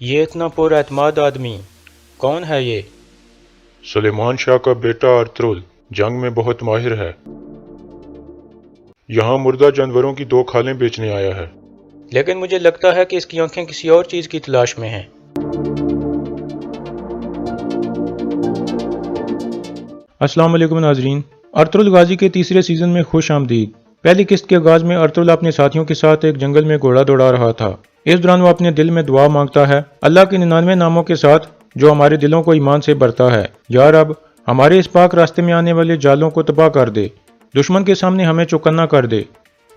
یہ اتنا پر اعتماد آدمی کون ہے یہ؟ سلیمان شاہ کا بیٹا ارطغرل جنگ میں بہت ماہر ہے۔ یہاں مردہ جانوروں کی 2 کھالیں بیچنے آیا ہے۔ لیکن مجھے لگتا ہے کہ اس کی آنکھیں کسی اور چیز کی تلاش میں ہیں۔ السلام علیکم ناظرین، ارطغرل غازی کے تیسرے سیزن میں خوش آمدید۔ پہلی قسط کے آغاز میں ارطغرل اپنے ساتھیوں کے ساتھ ایک جنگل میں گھوڑا دوڑا رہا تھا۔ اس دوران وہ اپنے دل میں دعا مانگتا ہے، اللہ کے 99 ناموں کے ساتھ جو ہمارے دلوں کو ایمان سے بھرتا ہے۔ یا رب، ہمارے اس پاک راستے میں آنے والے جالوں کو تباہ کر دے، دشمن کے سامنے ہمیں چوکنا کر دے۔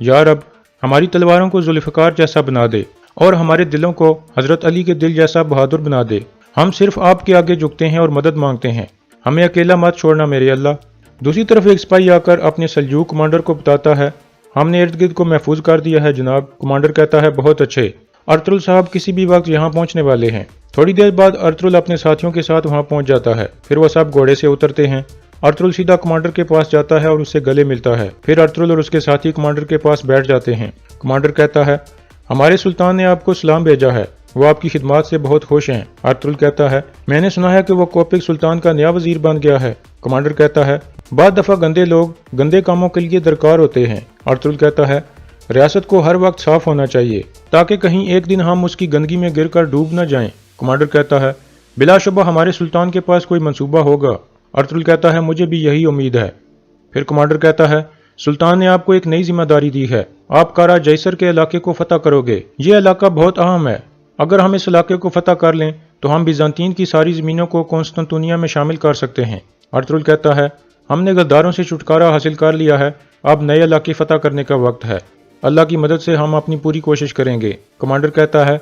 یا رب، ہماری تلواروں کو ذوالفقار جیسا بنا دے اور ہمارے دلوں کو حضرت علی کے دل جیسا بہادر بنا دے۔ ہم صرف آپ کے آگے جھکتے ہیں اور مدد مانگتے ہیں، ہمیں اکیلا مت چھوڑنا میرے اللہ۔ دوسری طرف ایک سپاہی آ کر اپنے سلجوق کمانڈر کو بتاتا ہے، ہم نے ارد گرد کو محفوظ کر دیا ہے جناب۔ کمانڈر کہتا ہے، بہت اچھے، ارطغرل صاحب کسی بھی وقت یہاں پہنچنے والے ہیں۔ تھوڑی دیر بعد ارطغرل اپنے ساتھیوں کے ساتھ وہاں پہنچ جاتا ہے، پھر وہ سب گھوڑے سے اترتے ہیں۔ ارطغرل سیدھا کمانڈر کے پاس جاتا ہے اور اس سے گلے ملتا ہے، پھر ارطغرل اور اس کے ساتھی کمانڈر کے پاس بیٹھ جاتے ہیں۔ کمانڈر کہتا ہے، ہمارے سلطان نے آپ کو سلام بھیجا ہے، وہ آپ کی خدمات سے بہت خوش ہیں۔ ارطغرل کہتا ہے، میں نے سنا ہے کہ وہ کوپک سلطان کا نیا وزیر بن گیا ہے۔ کمانڈر کہتا ہے، بعض دفعہ گندے لوگ گندے کاموں کے لیے درکار ہوتے ہیں۔ ارطغرل کہتا ہے، ریاست کو ہر وقت صاف ہونا چاہیے تاکہ کہیں ایک دن ہم اس کی گندگی میں گر کر ڈوب نہ جائیں۔ کمانڈر کہتا ہے، بلا شبہ ہمارے سلطان کے پاس کوئی منصوبہ ہوگا۔ ارطغرل کہتا ہے، مجھے بھی یہی امید ہے۔ پھر کمانڈر کہتا ہے، سلطان نے آپ کو ایک نئی ذمہ داری دی ہے، آپ کارا جیسر کے علاقے کو فتح کرو گے۔ یہ علاقہ بہت اہم ہے، اگر ہم اس علاقے کو فتح کر لیں تو ہم بیزنطین کی ساری زمینوں کو قسطنطنیہ میں شامل کر سکتے ہیں۔ ارطغرل کہتا ہے، ہم نے غداروں سے چھٹکارا حاصل کر لیا ہے، اب نئے علاقے فتح کرنے کا وقت ہے، اللہ کی مدد سے ہم اپنی پوری کوشش کریں گے۔ کمانڈر کہتا ہے،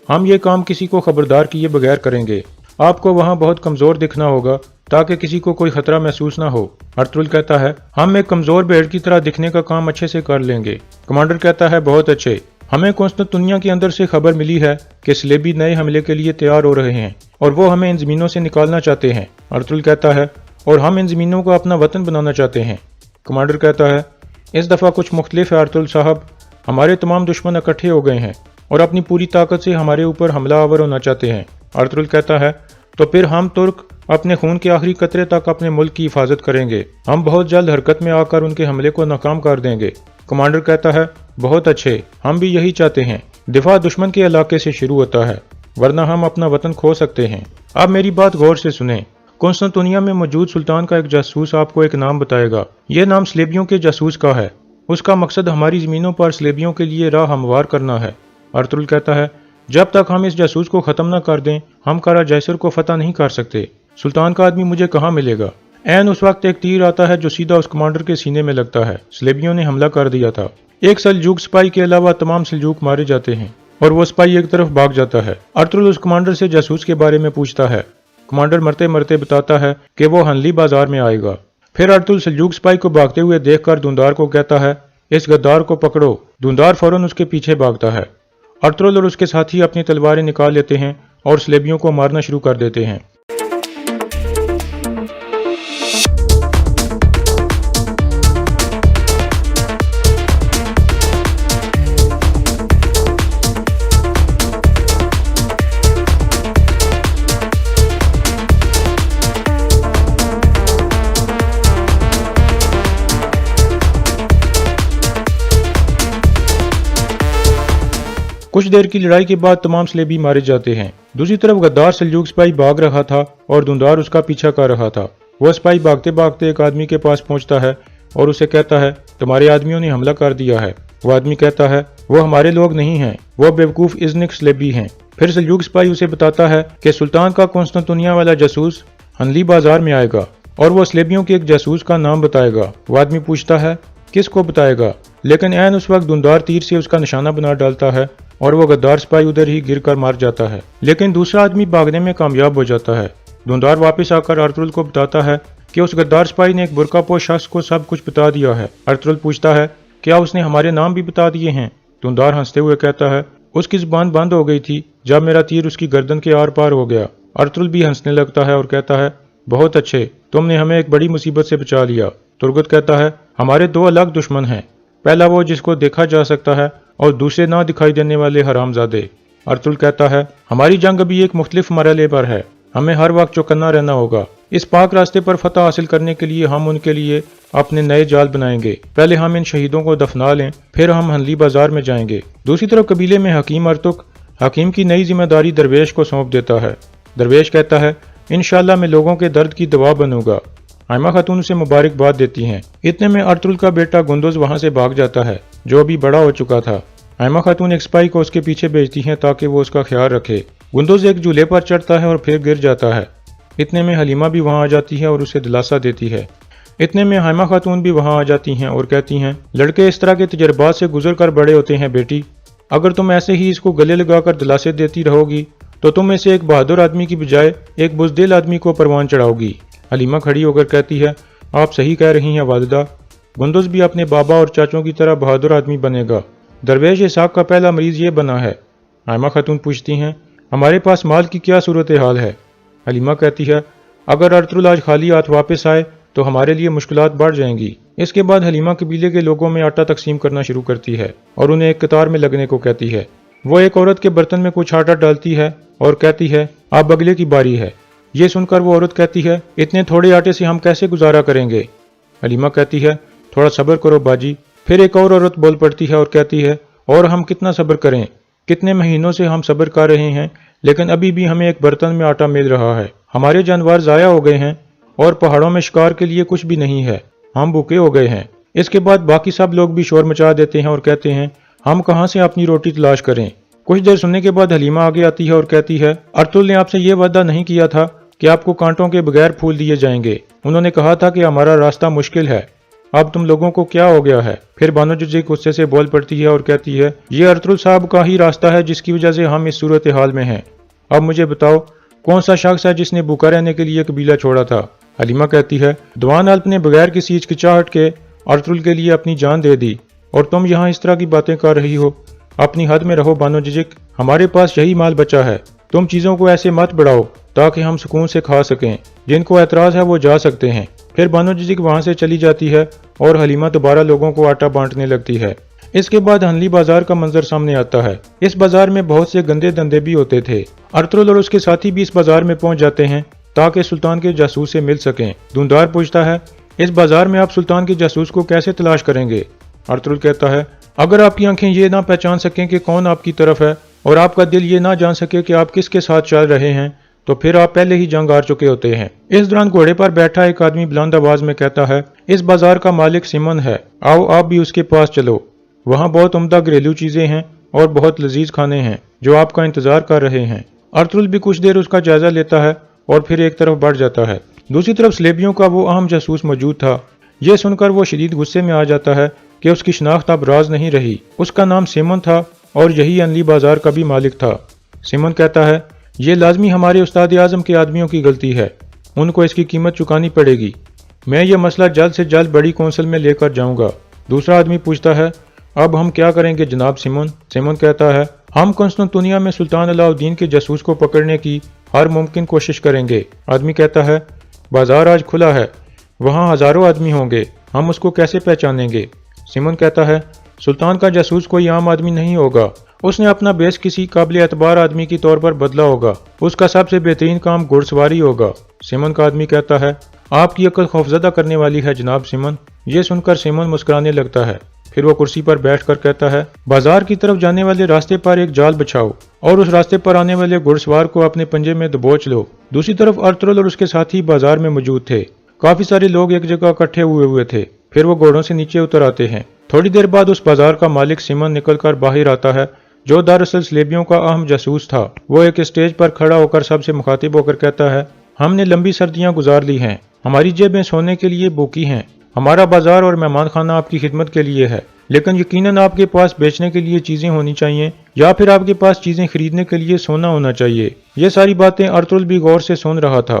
ہم یہ کام کسی کو خبردار کیے بغیر کریں گے، آپ کو وہاں بہت کمزور دکھنا ہوگا تاکہ کسی کو کوئی خطرہ محسوس نہ ہو۔ ارطغرل کہتا ہے، ہم ایک کمزور بھیڑ کی طرح دکھنے کا کام اچھے سے کر لیں گے۔ کمانڈر کہتا ہے، بہت اچھے، ہمیں قسطنطنیہ کے اندر سے خبر ملی ہے کہ صلیبی نئے حملے کے لیے تیار ہو رہے ہیں اور وہ ہمیں ان زمینوں سے نکالنا چاہتے ہیں۔ ارطغرل کہتا ہے، اور ہم ان زمینوں کو اپنا وطن بنانا چاہتے ہیں۔ کمانڈر کہتا ہے، اس دفعہ کچھ مختلف ہے ارطغرل صاحب، ہمارے تمام دشمن اکٹھے ہو گئے ہیں اور اپنی پوری طاقت سے ہمارے اوپر حملہ آور ہونا چاہتے ہیں۔ ارطغرل کہتا ہے، تو پھر ہم ترک اپنے خون کے آخری قطرے تک اپنے ملک کی حفاظت کریں گے، ہم بہت جلد حرکت میں آ کر ان کے حملے کو ناکام کر دیں گے۔ کمانڈر کہتا ہے، بہت اچھے، ہم بھی یہی چاہتے ہیں۔ دفاع دشمن کے علاقے سے شروع ہوتا ہے ورنہ ہم اپنا وطن کھو سکتے ہیں۔ اب میری بات غور سے سنیں، قسطنطنیہ میں موجود سلطان کا ایک جاسوس آپ کو ایک نام بتائے گا، یہ نام صلیبیوں کے جاسوس کا ہے، اس کا مقصد ہماری زمینوں پر صلیبیوں کے لیے راہ ہموار کرنا ہے۔ ارطغرل کہتا ہے، جب تک ہم اس جاسوس کو ختم نہ کر دیں ہم کارا جیسر کو فتح نہیں کر سکتے۔ سلطان کا آدمی مجھے کہاں ملے گا؟ عین اس وقت ایک تیر آتا ہے جو سیدھا اس کمانڈر کے سینے میں لگتا ہے۔ صلیبیوں نے حملہ کر دیا تھا، ایک سلجوق سپاہی کے علاوہ تمام سلجوق مارے جاتے ہیں اور وہ سپاہی ایک طرف بھاگ جاتا ہے۔ ارطغرل اس کمانڈر سے جاسوس کے بارے میں پوچھتا ہے، کمانڈر مرتے مرتے بتاتا ہے کہ وہ ہنلی بازار میں آئے گا۔ پھر ارطغرل سلجوق سپاہی کو بھاگتے ہوئے دیکھ کر دوندار کو کہتا ہے، اس غدار کو پکڑو۔ دوندار فوراً اس کے پیچھے بھاگتا ہے۔ ارطغرل اور اس کے ساتھی اپنی تلواریں نکال لیتے ہیں اور صلیبیوں کو مارنا شروع کر دیتے ہیں۔ کچھ دیر کی لڑائی کے بعد تمام صلیبی مارے جاتے ہیں۔ دوسری طرف غدار سلجوق سپاہی بھاگ رہا تھا اور دوندار اس کا پیچھا کر رہا تھا۔ وہ سپاہی بھاگتے بھاگتے ایک آدمی کے پاس پہنچتا ہے اور اسے کہتا ہے، تمہارے آدمیوں نے حملہ کر دیا ہے۔ وہ آدمی کہتا ہے، وہ ہمارے لوگ نہیں ہیں، وہ بیوقوف ازنک صلیبی ہیں۔ پھر سلجوق سپاہی اسے بتاتا ہے کہ سلطان کا قسطنطنیہ والا جاسوس ہنلی بازار میں آئے گا اور وہ صلیبیوں کے ایک جاسوس کا نام بتائے گا۔ وہ آدمی پوچھتا ہے، کس کو بتائے گا؟ لیکن عین اس وقت دوندار تیر سے اس کا نشانہ بنا ڈالتا ہے اور وہ غدار سپاہی ادھر ہی گر کر مار جاتا ہے، لیکن دوسرا آدمی بھاگنے میں کامیاب ہو جاتا ہے۔ دوندار واپس آ کر ارطغرل کو بتاتا ہے کہ اس غدار سپاہی نے ایک برقع پوش شخص کو سب کچھ بتا دیا ہے۔ ارطغرل پوچھتا ہے، کیا اس نے ہمارے نام بھی بتا دیے ہیں؟ دوندار ہنستے ہوئے کہتا ہے، اس کی زبان بند ہو گئی تھی جب میرا تیر اس کی گردن کے آر پار ہو گیا۔ ارطغرل بھی ہنسنے لگتا ہے اور کہتا ہے، بہت اچھے، تم نے ہمیں ایک بڑی مصیبت سے بچا لیا۔ ترگت کہتا ہے، ہمارے 2 الگ دشمن ہیں، پہلا وہ جس کو دیکھا جا سکتا ہے اور دوسرے نہ دکھائی دینے والے حرام زادے۔ अर्तुल कहता है, हमारी जंग अभी एक मुख्तलिफ मरहले पर है, हमें हर वक्त चौकन्ना रहना होगा। इस पाक रास्ते पर फतह हासिल करने के लिए हम उनके लिए अपने नए जाल बनाएंगे। पहले हम इन शहीदों को दफना लें, फिर हम हनली बाजार में जाएंगे। दूसरी तरफ कबीले में हकीम अर्तुक हकीम की नई जिम्मेदारी दरवेश को सौंप देता है। दरवेश कहता है, इंशाअल्लाह मैं लोगों के दर्द की दवा बनूंगा। आयमा खातून उसे मुबारकबाद देती हैं। इतने में अर्तुल का बेटा गुंदुज वहां से भाग जाता है, जो अभी बड़ा हो चुका था। आयमा खातून एक सिपाही को उसके पीछे भेजती हैं ताकि वो उसका ख्याल रखे। गुंदुज एक झूले पर चढ़ता है और फिर गिर जाता है। इतने में हलीमा भी वहां आ जाती है और उसे दिलासा देती है। इतने में हायमा खातून भी वहां आ जाती हैं और कहती हैं, लड़के इस तरह के तजर्बात से गुजर कर बड़े होते हैं बेटी, अगर तुम ऐसे ही इसको गले लगाकर दिलासे देती रहोगी तो तुम इसे एक बहादुर आदमी की बजाय एक बुज़दिल आदमी को परवान चढ़ाओगी। हलीमा खड़ी होकर कहती है, आप सही कह रही हैं वालिदा, गुंदुज भी अपने बाबा और चाचों की तरह बहादुर आदमी बनेगा। दरवेश इसहाक का पहला मरीज ये बना है। हायमा खातून पूछती हैं, हमारे पास माल की क्या सूरत हाल है? हलीमा कहती है, अगर अर्तुल आज खाली हाथ वापस आए तो हमारे लिए मुश्किलात बढ़ जाएंगी। इसके बाद हलीमा कबीले के लोगों में आटा तकसीम करना शुरू करती है और उन्हें एक कतार में लगने को कहती है। वो एक औरत के बर्तन में कुछ आटा डालती है और कहती है, अब अगले की बारी है। ये सुनकर वो औरत कहती है, इतने थोड़े आटे से हम कैसे गुजारा करेंगे? हलीमा कहती है, थोड़ा सब्र करो बाजी। फिर एक और औरत बोल पड़ती है और कहती है, और हम कितना सब्र करें? कितने महीनों से हम सब्र कर रहे हैं, लेकिन अभी भी हमें एक बर्तन में आटा मिल रहा है। हमारे जानवर ज़ाया हो गए हैं और पहाड़ों में शिकार के लिए कुछ भी नहीं है, हम भूखे हो गए हैं। इसके बाद बाकी सब लोग भी शोर मचा देते हैं और कहते हैं, हम कहाँ से अपनी रोटी तलाश करें? कुछ देर सुनने के बाद हलीमा आगे आती है और कहती है, अर्तुल ने आपसे ये वादा नहीं किया था कि आपको कांटों के बगैर फूल दिए जाएंगे। उन्होंने कहा था कि हमारा रास्ता मुश्किल है, अब तुम लोगों को क्या हो गया है? फिर बानो जुजी गुस्से से बोल पड़ती है और कहती है, ये अर्तुल साहब का ही रास्ता है जिसकी वजह से हम इस सूरत हाल में हैं। अब मुझे बताओ, कौन सा शख्स है जिसने भूखा रहने के लिए कबीला छोड़ा था? हलीमा कहती है, दवान अल्प ने बगैर किसी हिचकिचाहट के अर्तुल के लिए अपनी जान दे दी और तुम यहाँ इस तरह की बातें कर रही हो। अपनी हद में रहो बानो जिजिक, हमारे पास यही माल बचा है। तुम चीज़ों को ऐसे मत बढ़ाओ ताकि हम सुकून से खा सकें। जिनको एतराज़ है वो जा सकते हैं। फिर बानो जिजिक वहाँ से चली जाती है और हलीमा दोबारा लोगों को आटा बांटने लगती है। इसके बाद हनली बाजार का मंजर सामने आता है। इस बाजार में बहुत से गंदे धंधे भी होते थे। अर्तुल और उसके साथी भी इस बाजार में पहुंच जाते हैं ताकि सुल्तान के जासूस से मिल सकें। धुंधार पूछता है, इस बाजार में आप सुल्तान के जासूस को कैसे तलाश करेंगे? अर्तुल कहता है, अगर आपकी आंखें ये ना पहचान सकें कि कौन आपकी तरफ है और आपका दिल ये ना जान सके कि आप किसके साथ चल रहे हैं, तो फिर आप पहले ही जंग हार चुके होते हैं। इस दौरान घोड़े पर बैठा एक आदमी बुलंद आवाज में कहता है, इस बाजार का मालिक सिमन है, आओ आप भी उसके पास चलो। वहाँ बहुत उम्दा घरेलू चीजें हैं और बहुत लजीज खाने हैं जो आपका इंतजार कर रहे हैं। अर्तुल भी कुछ देर उसका जायजा लेता है और फिर एक तरफ बढ़ जाता है। दूसरी तरफ सलेबियों का वो अहम जासूस मौजूद था। ये सुनकर वो शदीद गुस्से में आ जाता है कि उसकी शनाख्त अब राज नहीं रही। उसका नाम सिमन था और यही अनली बाजार का भी मालिक था। सिमन कहता है, ये लाजमी हमारे उस्ताद आजम के आदमियों की गलती है, उनको इसकी कीमत चुकानी पड़ेगी। मैं ये मसला जल्द से जल्द बड़ी कौंसिल में लेकर जाऊंगा। दूसरा आदमी पूछता है, अब हम क्या करेंगे जनाब सिमन? सिमन कहता है, हम कुंस्तांतिनिया में सुल्तान अलाउद्दीन के जासूस को पकड़ने की हर मुमकिन कोशिश करेंगे। आदमी कहता है, बाजार आज खुला है, वहाँ हजारों आदमी होंगे, हम उसको कैसे पहचानेंगे? सिमन कहता है, सुल्तान का जासूस कोई आम आदमी नहीं होगा, उसने अपना बेस किसी काबिल एतबार आदमी की तौर पर बदला होगा। उसका सबसे बेहतरीन काम घुड़सवारी होगा। सिमन का आदमी कहता है, आपकी अक्ल खौफजदा करने वाली है जनाब सिमन। ये सुनकर सिमन मुस्कुराने लगता है। फिर वो कुर्सी पर बैठकर कहता है, बाजार की तरफ जाने वाले रास्ते पर एक जाल बिछाओ और उस रास्ते पर आने वाले घुड़सवार को अपने पंजे में दबोच लो। दूसरी तरफ अर्तुल और उसके साथी बाजार में मौजूद थे। काफी सारे लोग एक जगह इकट्ठे हुए थे। फिर वो घोड़ों से नीचे उतर आते हैं। थोड़ी देर बाद उस बाजार का मालिक सिमन निकलकर बाहर आता है, जो दरअसल सलेबियों का अहम जासूस था। वो एक स्टेज पर खड़ा होकर सबसे मुखातिब होकर कहता है, हमने लंबी सर्दियां गुजार ली हैं, हमारी जेबें सोने के लिए भूखी हैं। हमारा बाजार और मेहमान खाना आपकी खिदमत के लिए है, लेकिन यकीनन आपके पास बेचने के लिए चीजें होनी चाहिए या फिर आपके पास चीजें खरीदने के लिए सोना होना चाहिए। ये सारी बातें अर्तुल भी गौर से सुन रहा था।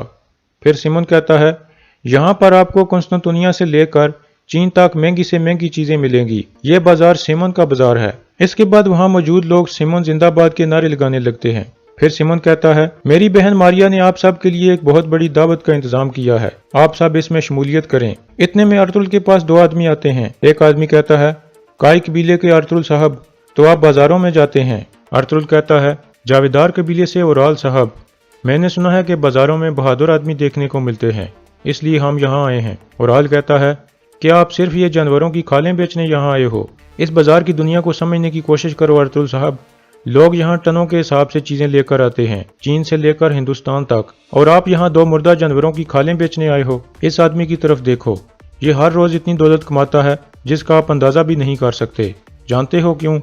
फिर सिमन कहता है, यहाँ पर आपको कुंस्तांतिनिया से लेकर चीन तक महंगी से महंगी चीजें मिलेंगी। ये बाजार सिमन का बाजार है। इसके बाद वहाँ मौजूद लोग सिमन जिंदाबाद के नारे लगाने लगते हैं। फिर सिमन कहता है, मेरी बहन मारिया ने आप सब के लिए एक बहुत बड़ी दावत का इंतजाम किया है, आप सब इसमें शमूलियत करें। इतने में अर्तुल के पास दो आदमी आते हैं। एक आदमी कहता है, काई कबीले के अर्तुल साहब, तो आप बाजारों में जाते हैं? अर्तुल कहता है, जावेदार कबीले से औराल साहब, मैंने सुना है कि बाजारों में बहादुर आदमी देखने को मिलते हैं, इसलिए हम यहाँ आए हैं। औराल कहता है, क्या आप सिर्फ ये जानवरों की खालें बेचने यहाँ आए हो? इस बाजार की दुनिया को समझने की कोशिश करो अर्तुल साहब। लोग यहाँ टनों के हिसाब से चीजें लेकर आते हैं, चीन से लेकर हिंदुस्तान तक, और आप यहाँ 2 मुर्दा जानवरों की खालें बेचने आए हो। इस आदमी की तरफ देखो, ये हर रोज इतनी दौलत कमाता है जिसका आप अंदाजा भी नहीं कर सकते। जानते हो क्यों?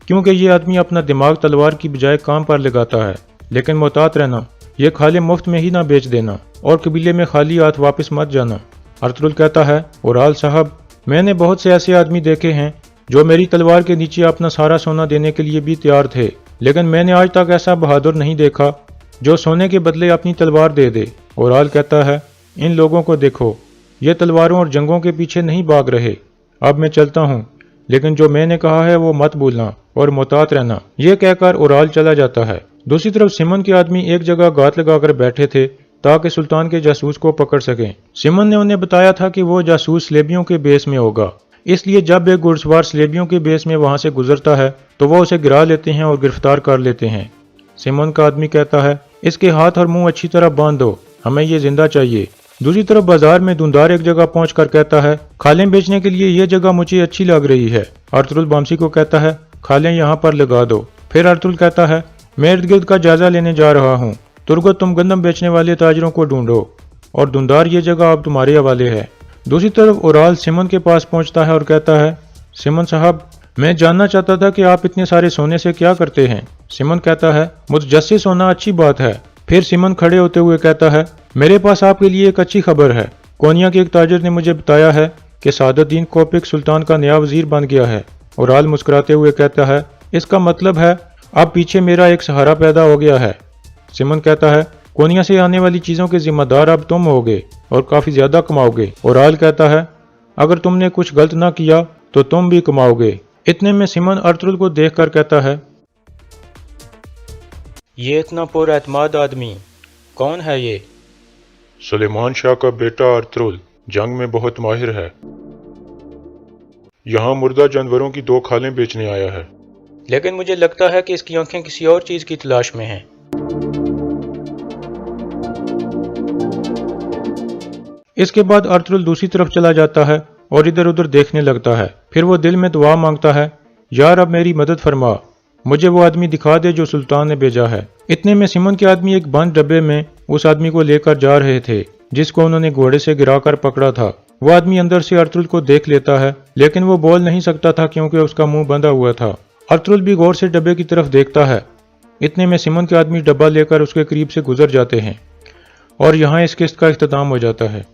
क्योंकि ये आदमी अपना दिमाग तलवार की बजाय काम पर लगाता है। लेकिन मोहतात रहना, ये खालें मुफ्त में ही ना बेच देना और कबीले में खाली हाथ वापस मत जाना। अर्तुल कहता है, औराल साहब, मैंने बहुत से ऐसे आदमी देखे हैं जो मेरी तलवार के नीचे अपना सारा सोना देने के लिए भी तैयार थे, लेकिन मैंने आज तक ऐसा बहादुर नहीं देखा जो सोने के बदले अपनी तलवार दे दे। औराल कहता है, इन लोगों को देखो, ये तलवारों और जंगों के पीछे नहीं भाग रहे। अब मैं चलता हूँ, लेकिन जो मैंने कहा है वो मत भूलना और मोहतात रहना। ये कहकर औराल चला जाता है। दूसरी तरफ सिमन के आदमी एक जगह गात लगाकर बैठे थे ताकि सुल्तान के जासूस को पकड़ सकें। सिमन ने उन्हें बताया था कि वो जासूस स्लेबियों के बेस में होगा, इसलिए जब एक घुड़सवार स्लेबियों के बेस में वहां से गुजरता है तो वो उसे गिरा लेते हैं और गिरफ्तार कर लेते हैं। सिमन का आदमी कहता है, इसके हाथ और मुंह अच्छी तरह बांध दो, हमें ये जिंदा चाहिए। दूसरी तरफ बाजार में धुंधार एक जगह पहुंचकर कहता है, खालें बेचने के लिए ये जगह मुझे अच्छी लग रही है। अर्तुल बामसी को कहता है, खालें यहाँ पर लगा दो। फिर अर्तुल कहता है, मैं इर्द गिर्द का जायजा लेने जा रहा हूँ, तुर्गो तुम गंदम बेचने वाले ताजरों को ढूंढो और धुंधार ये जगह अब तुम्हारे हवाले है। दूसरी तरफ औराल सिमन के पास पहुंचता है और कहता है, सिमन साहब, मैं जानना चाहता था कि आप इतने सारे सोने से क्या करते हैं। सिमन कहता है, मुतजस्सिस होना अच्छी बात है। फिर सिमन खड़े होते हुए कहता है, मेरे पास आपके लिए एक अच्छी खबर है। कोनिया के एक ताजिर ने मुझे बताया है कि सादुद्दीन कोपिक सुल्तान का नया वजीर बन गया है। औराल मुस्कुराते हुए कहता है, इसका मतलब है अब पीछे मेरा एक सहारा पैदा हो गया है। सिमन कहता है, कोनिया से आने वाली चीजों के जिम्मेदार अब तुम होगे और काफी ज्यादा कमाओगे। औराल कहता है, अगर तुमने कुछ गलत ना किया तो तुम भी कमाओगे। इतने में सिमन अर्तुल को देखकर कहता है, ये इतना पुरएतमाद आदमी कौन है ये? सुलेमान शाह का बेटा अर्तुल जंग में बहुत माहिर है। यहाँ मुर्दा जानवरों की 2 खालें बेचने आया है। लेकिन मुझे लगता है कि इसकी आंखें किसी और चीज की तलाश में हैं। इसके बाद अर्तुल दूसरी तरफ चला जाता है और इधर उधर देखने लगता है। फिर वो दिल में दुआ मांगता है, यार अब मेरी मदद फरमा, मुझे वो आदमी दिखा दे जो सुल्तान ने भेजा है। इतने में सिमन के आदमी एक बंद डब्बे में उस आदमी को लेकर जा रहे थे जिसको उन्होंने घोड़े से गिराकर पकड़ा था। वो आदमी अंदर से अर्तुल को देख लेता है, लेकिन वो बोल नहीं सकता था क्योंकि उसका मुंह बंधा हुआ था। अर्तुल भी गौर से डब्बे की तरफ देखता है। इतने में सिमन के आदमी डब्बा लेकर उसके करीब से गुजर जाते हैं और यहाँ इस किस्त का इख्तिताम हो जाता है।